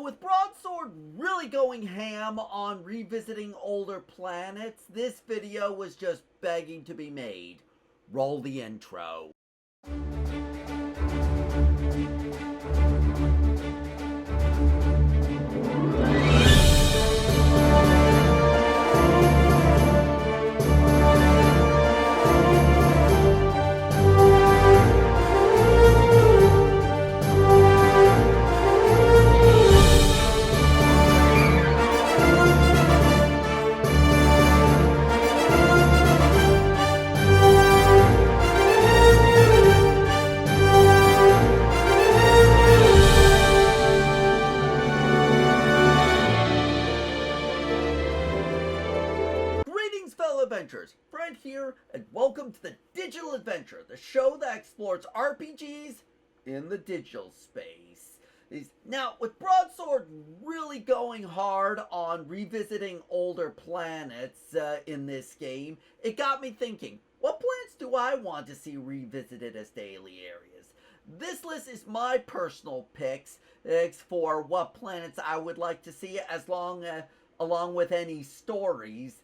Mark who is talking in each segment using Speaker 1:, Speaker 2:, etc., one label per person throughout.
Speaker 1: with Broadsword really going ham on revisiting older planets, this video was just begging to be made. Roll the intro. Greetings, fellow adventurers. Fred here, and welcome to the Digital Adventure, the show that explores RPGs in the digital space. Now, with Broadsword really going hard on revisiting older planets in this game, it got me thinking, what planets do I want to see revisited as daily areas? This list is my personal picks for what planets I would like to see, along with any stories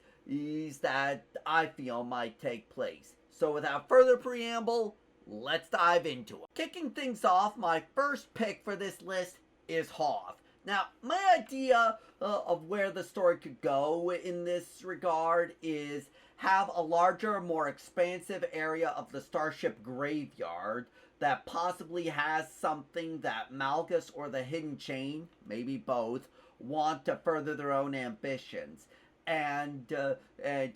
Speaker 1: that I feel might take place. So without further preamble, let's dive into it. Kicking things off, my first pick for this list is Hoth. Now, my idea of where the story could go in this regard is have a larger, more expansive area of the starship graveyard that possibly has something that Malgus or the Hidden Chain, maybe both, want to further their own ambitions. And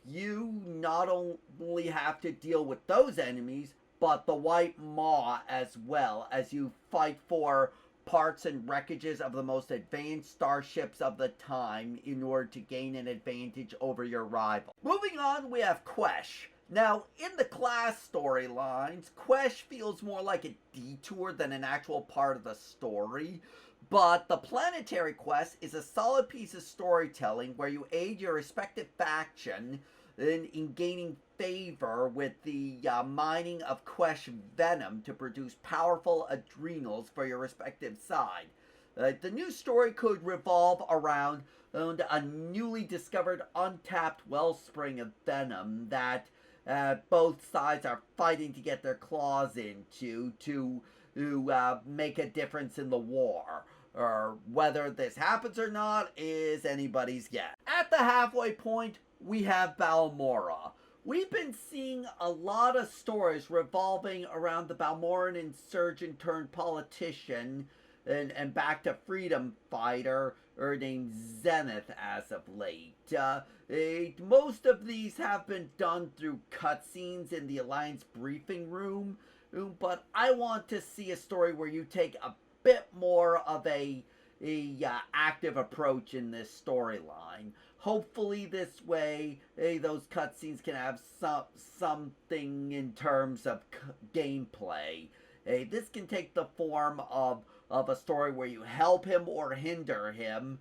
Speaker 1: you not only have to deal with those enemies, but the White Maw as well, as you fight for parts and wreckages of the most advanced starships of the time in order to gain an advantage over your rival. Moving on, we have Quesh. Now, in the class storylines, Quesh feels more like a detour than an actual part of the story. But the planetary quest is a solid piece of storytelling where you aid your respective faction in gaining favor with the mining of Quesh venom to produce powerful adrenals for your respective side. The new story could revolve around a newly discovered untapped wellspring of venom that both sides are fighting to get their claws into to make a difference in the war. Or whether this happens or not is anybody's guess. At the halfway point, we have Balmorra. We've been seeing a lot of stories revolving around the Balmorran insurgent turned politician and back to freedom fighter named Zenith as of late. Most of these have been done through cutscenes in the Alliance briefing room, but I want to see a story where you take a bit more of a active approach in this storyline. Hopefully this way those cutscenes can have something in terms of gameplay. This can take the form of a story where you help him or hinder him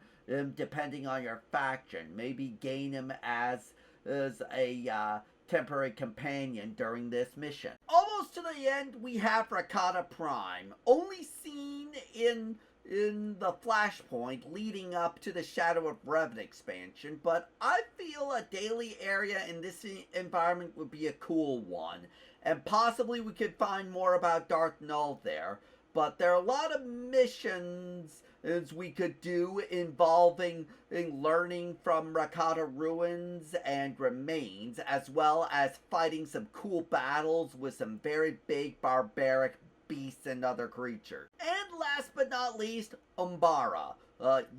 Speaker 1: depending on your faction. Maybe gain him as a temporary companion during this mission. Almost to the end, we have Rakata Prime, only seen in the flashpoint leading up to the Shadow of Revan expansion, but I feel a daily area in this environment would be a cool one, and possibly we could find more about Darth Null there. But there are a lot of missions as we could do involving learning from Rakata ruins and remains, as well as fighting some cool battles with some very big barbaric beasts and other creatures. And last but not least, Umbara.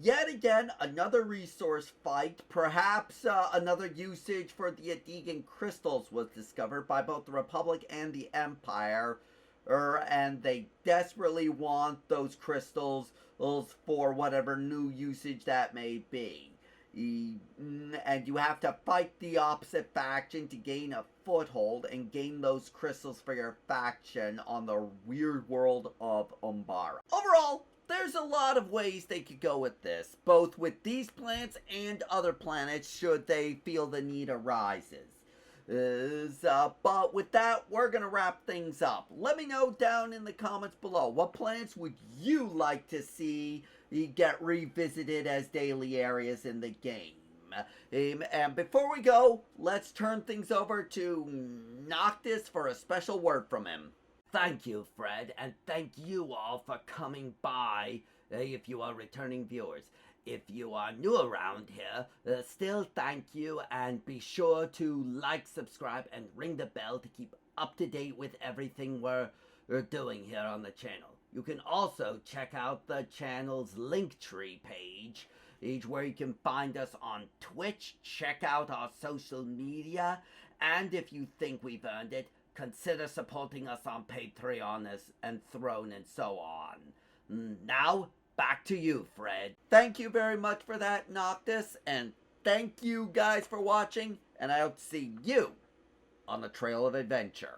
Speaker 1: Yet again, another resource fight, perhaps another usage for the Adegan crystals was discovered by both the Republic and the Empire, and they desperately want those crystals for whatever new usage that may be. And you have to fight the opposite faction to gain a foothold and gain those crystals for your faction on the weird world of Umbara. Overall, there's a lot of ways they could go with this, both with these planets and other planets should they feel the need arises. But with that, we're going to wrap things up. Let me know down in the comments below, what planets would you like to see get revisited as daily areas in the game. And before we go, let's turn things over to Noctis for a special word from him. Thank you, Fred, and thank you all for coming by, if you are returning viewers. If you are new around here, still thank you, and be sure to like, subscribe, and ring the bell to keep up to date with everything we're doing here on the channel. You can also check out the channel's Linktree page, where you can find us on Twitch, check out our social media, and if you think we've earned it, consider supporting us on Patreon and Throne and so on. Now, back to you, Fred. Thank you very much for that, Noctis, and thank you guys for watching, and I hope to see you on the trail of adventure.